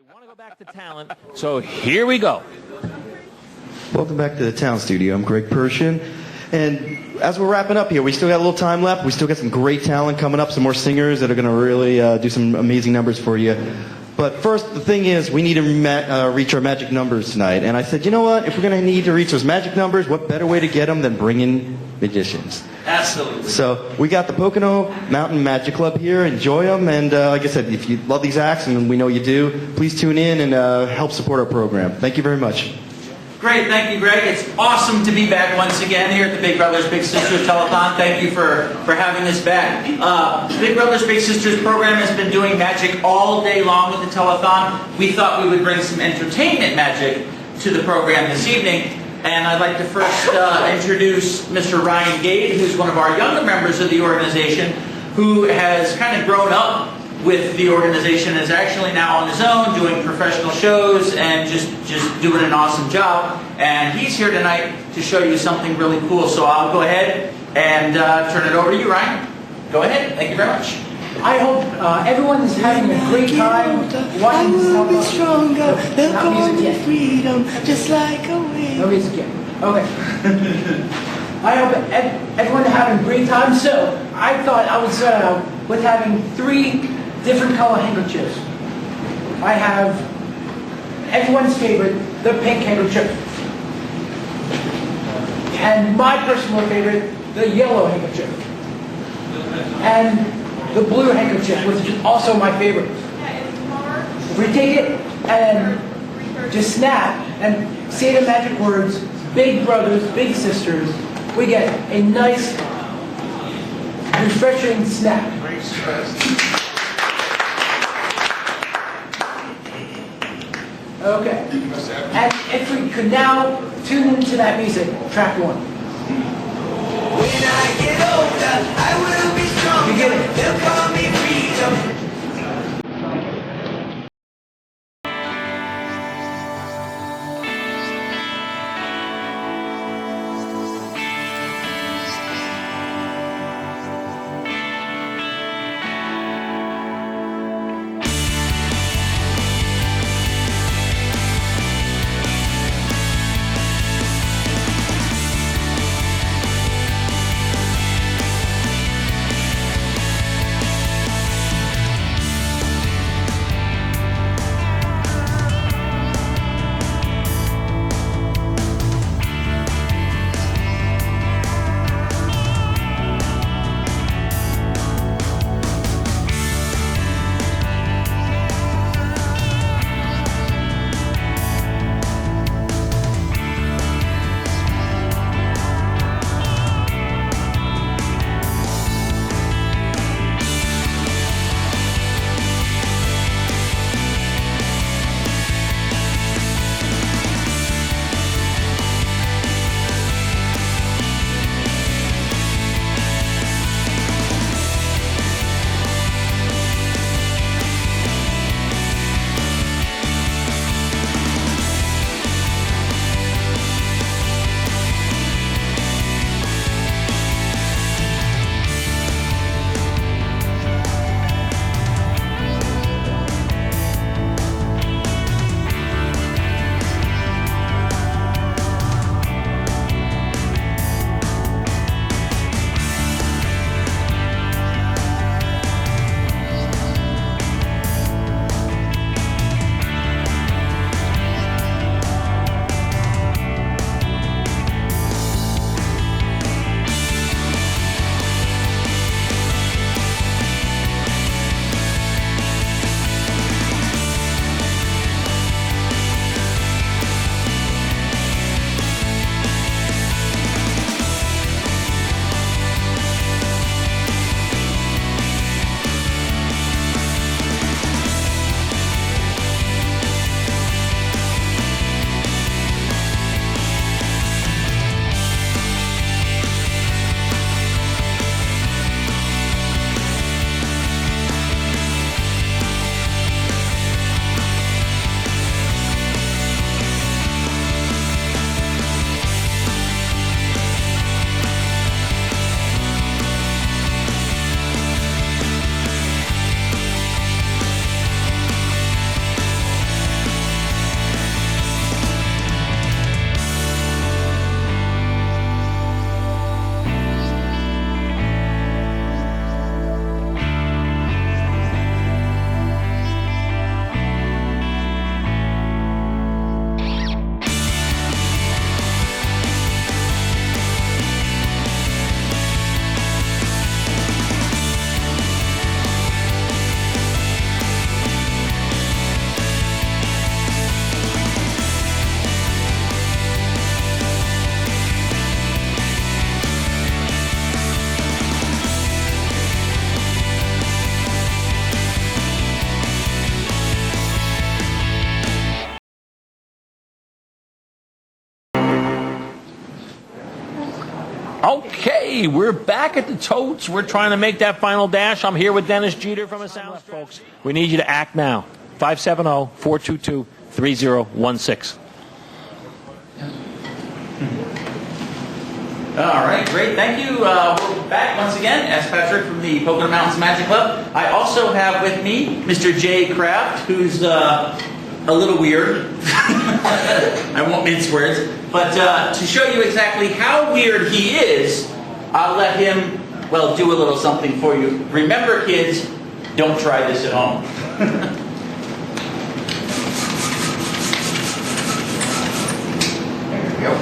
I want to go back to talent, so here we go. Welcome back to the Talent Studio. I'm Greg Pershin. And as we're wrapping up here, we still got a little time left. We still got some great talent coming up, some more singers that are going to really do some amazing numbers for you. But first, the thing is, we need to reach our magic numbers tonight. And I said, you know what? If we're going to need to reach those magic numbers, what better way to get them than bring in magicians? Absolutely. So we got the Pocono Mountain Magic Club here. Enjoy them. And like I said, if you love these acts, and we know you do, please tune in and help support our program. Thank you very much. Great, thank you, Greg. It's awesome to be back once again here at the Big Brothers Big Sisters Telethon. Thank you for having us back. Big Brothers Big Sisters program has been doing magic all day long with the Telethon. We thought we would bring some entertainment magic to the program this evening. And I'd like to first introduce Mr. Ryan Gade, who's one of our younger members of the organization, who has kind of grown up with the organization, is actually now on his own doing professional shows and just doing an awesome job. And he's here tonight to show you something really cool. So I'll go ahead and turn it over to you, Ryan. Go ahead. Thank you very much. I hope everyone is having a great time watching this telethon. Not music yet. Freedom, just like a wind. No music yet. Okay. I hope everyone is having a great time. So I thought I would start out with having 3 different color handkerchiefs. I have everyone's favorite, the pink handkerchief. And my personal favorite, the yellow handkerchief. And the blue handkerchief, which is also my favorite. We take it and just snap and say the magic words, Big Brothers, Big Sisters. We get a nice, refreshing snap. Okay. And if we could now tune into that music, track 1. When I get older, I will be stronger. Beginning. They'll call me freedom. Okay, we're back at the totes. We're trying to make that final dash. I'm here with Dennis Jeter from a sound folks. We need you to act now. 570-422-3016. All right, great. Thank you. We're back once again. S. Patrick from the Pocono Mountains Magic Club. I also have with me Mr. Jay Kraft, who's a little weird. I won't mince words. But to show you exactly how weird he is, I'll let him, well, do a little something for you. Remember, kids, don't try this at home. There we go.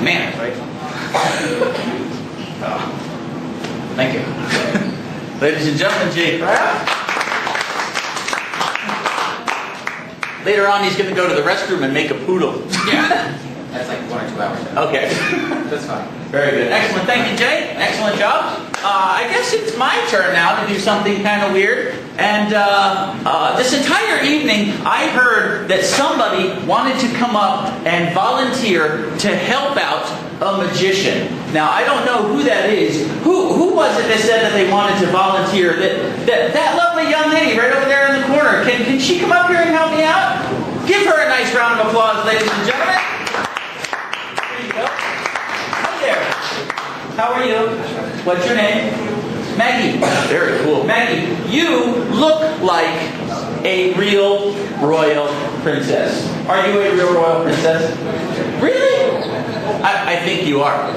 Manners, right? Thank you. Ladies and gentlemen, Jay Kraft. Later on, he's going to go to the restroom and make a poodle. Yeah. That's like 1 or 2 hours. Okay. That's fine. Very good. Excellent. Thank you, Jay. Excellent job. I guess it's my turn now to do something kind of weird. And this entire evening, I heard that somebody wanted to come up and volunteer to help out a magician. Now, I don't know who that is. Who was it that said that they wanted to volunteer? That lovely young lady right over there in the corner. Can she come up here and help me out? Give her a nice round of applause, ladies and gentlemen. There you go. Hi there. How are you? What's your name? Maggie. Very cool. Maggie, you look like a real royal princess. Are you a real royal princess? Really? I think you are.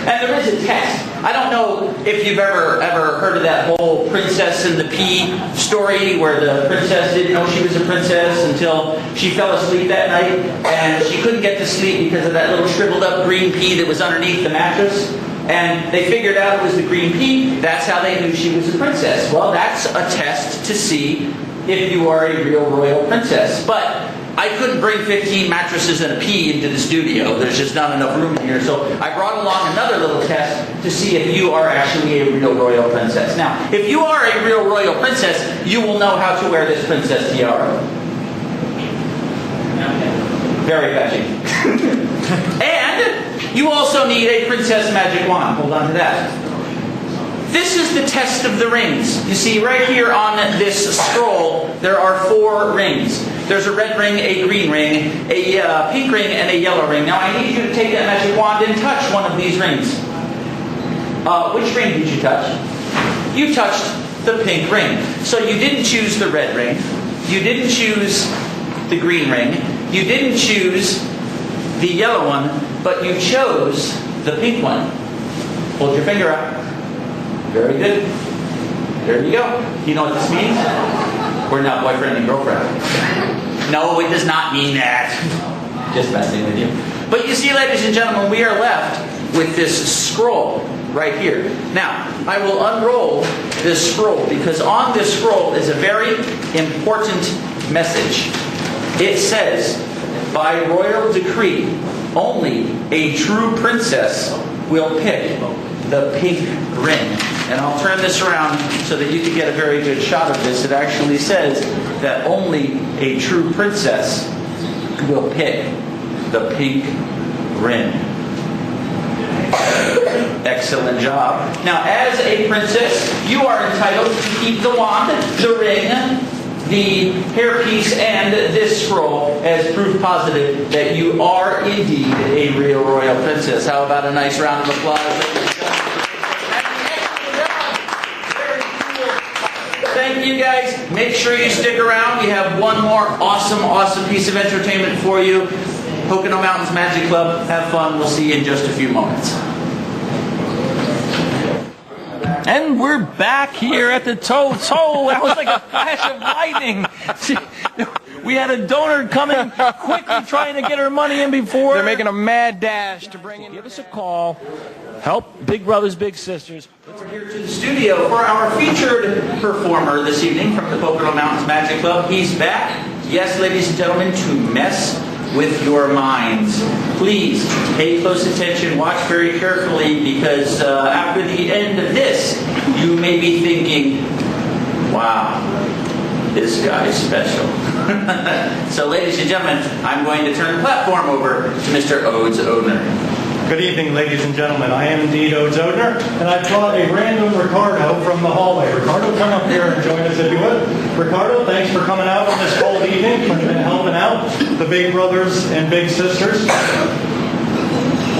And there is a test. I don't know if you've ever heard of that whole Princess and the Pea story where the princess didn't know she was a princess until she fell asleep that night and she couldn't get to sleep because of that little shriveled up green pea that was underneath the mattress. And they figured out it was the green pea. That's how they knew she was a princess. Well, that's a test to see if you are a real royal princess. But I couldn't bring 15 mattresses and a pea into the studio. There's just not enough room in here. So I brought along another little test to see if you are actually a real royal princess. Now, if you are a real royal princess, you will know how to wear this princess tiara. Very fetching. And you also need a princess magic wand. Hold on to that. This is the test of the rings. You see right here on this scroll, there are 4 rings. There's a red ring, a green ring, a pink ring, and a yellow ring. Now I need you to take that magic wand and touch one of these rings. Which ring did you touch? You touched the pink ring. So you didn't choose the red ring. You didn't choose the green ring. You didn't choose the yellow one, but you chose the pink one. Hold your finger up. Very good. There you go. You know what this means? We're not boyfriend and girlfriend. No, it does not mean that. Just messing with you. But you see, ladies and gentlemen, we are left with this scroll right here. Now, I will unroll this scroll because on this scroll is a very important message. It says, by royal decree, only a true princess will pick the pink ring. And I'll turn this around so that you can get a very good shot of this. It actually says that only a true princess will pick the pink ring. Excellent job. Now, as a princess, you are entitled to keep the wand, the ring, the hairpiece and this scroll as proof positive that you are indeed a real royal princess. How about a nice round of applause, ladies and gentlemen? Very cool. Thank you, guys. Make sure you stick around. We have one more awesome piece of entertainment for you. Pocono Mountains Magic Club. Have fun. We'll see you in just a few moments. And we're back here at the Toad. That was like a flash of lightning. We had a donor coming quickly trying to get her money in before. They're making a mad dash to bring in. Give us a call. Help Big Brothers Big Sisters. We're here to the studio for our featured performer this evening from the Pocono Mountains Magic Club. He's back. Yes, ladies and gentlemen, to mess with your minds. Please pay close attention, watch very carefully, because after the end of this, you may be thinking, wow, this guy's special. So ladies and gentlemen, I'm going to turn the platform over to Mr. Odes Odner. Good evening, ladies and gentlemen. I am indeed Odes Odner, and I brought a random Ricardo from the hallway. Ricardo, come up here and join us if you would. Ricardo, thanks for coming out on this cold evening and helping out the Big Brothers and Big Sisters.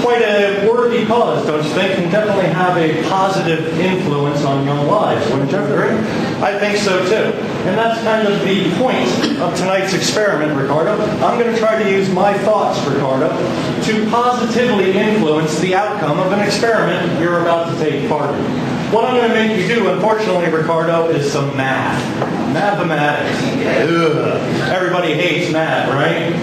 Quite a worthy cause, don't you think? And definitely have a positive influence on young lives, wouldn't you agree? I think so too. And that's kind of the point of tonight's experiment, Ricardo. I'm going to try to use my thoughts, Ricardo, to positively influence the outcome of an experiment you're about to take part in. What I'm going to make you do, unfortunately, Ricardo, is some math. Mathematics. Ugh. Everybody hates math, right?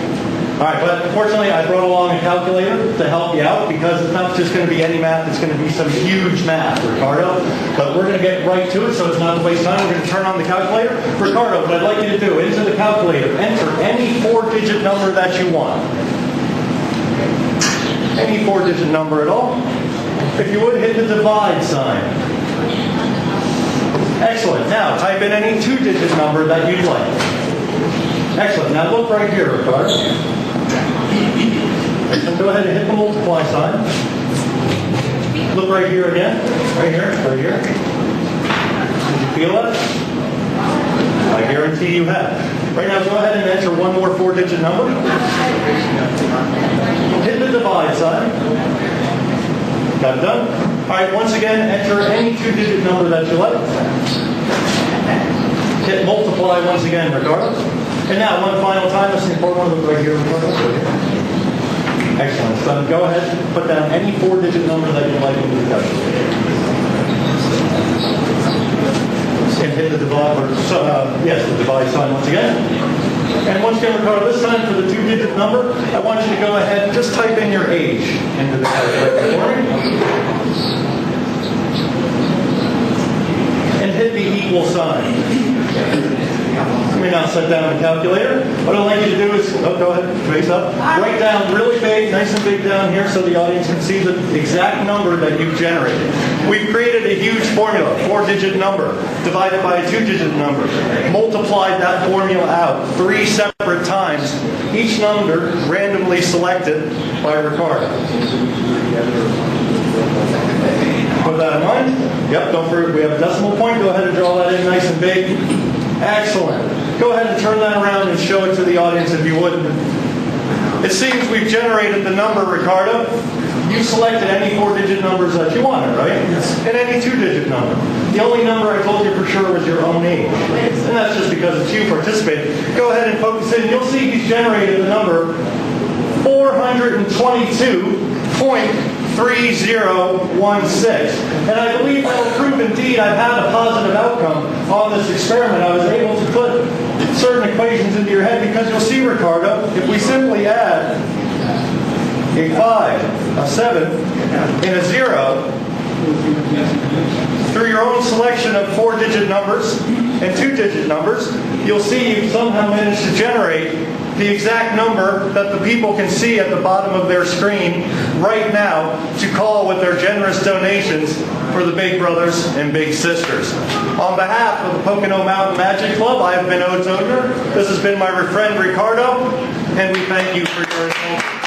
All right, but unfortunately, I brought along a calculator to help you out, because it's not just going to be any math, it's going to be some huge math, Ricardo. But we're going to get right to it, so it's not to waste time. We're going to turn on the calculator. Ricardo, what I'd like you to do, into the calculator, enter any 4-digit number that you want. Any 4-digit number at all. If you would, hit the divide sign. Excellent. Now, type in any 2-digit number that you'd like. Excellent. Now look right here, Ricardo. And go ahead and hit the multiply sign. Look right here again. Right here. Right here. Did you feel that? I guarantee you have. Right now, go ahead and enter one more 4-digit number. Hit the divide sign. Got it done? All right, once again, enter any 2-digit number that you like. Hit multiply once again, Ricardo. And now, one final time, let's import one. Look right here, Ricardo. Excellent. So go ahead and put down any 4-digit number that you like into the calculator. And hit the divide, the divide sign once again. And once again, Ricardo, this time for the 2-digit number, I want you to go ahead and just type in your age into the calculator for me. And hit the equal sign. Let me now set down the calculator. What I'd like you to do is, go ahead, face up. Write down really big, nice and big down here so the audience can see the exact number that you've generated. We've created a huge formula, 4-digit number, divided by a 2-digit number. Multiplied that formula out 3 separate times, each number randomly selected by Ricardo. Put that in mind. Yep, don't forget, we have a decimal point. Go ahead and draw that in nice and big. Excellent. Go ahead and turn that around and show it to the audience if you would. It seems we've generated the number, Ricardo. You selected any 4-digit numbers that you wanted, right? And any 2-digit number. The only number I told you for sure was your own age. And that's just because it's you participating. Go ahead and focus in. You'll see he's generated the number 422.3016. And I believe that will prove indeed I've had a positive outcome on this experiment. I was able to put certain equations into your head, because you'll see, Ricardo, if we simply add a 5, a 7, and a 0 through your own selection of 4-digit numbers and 2-digit numbers, you'll see you've somehow managed to generate the exact number that the people can see at the bottom of their screen right now to call with their generous donations for the Big Brothers and Big Sisters. On behalf of the Pocono Mountain Magic Club, I have been Odes Odner. This has been my friend Ricardo, and we thank you for your attention.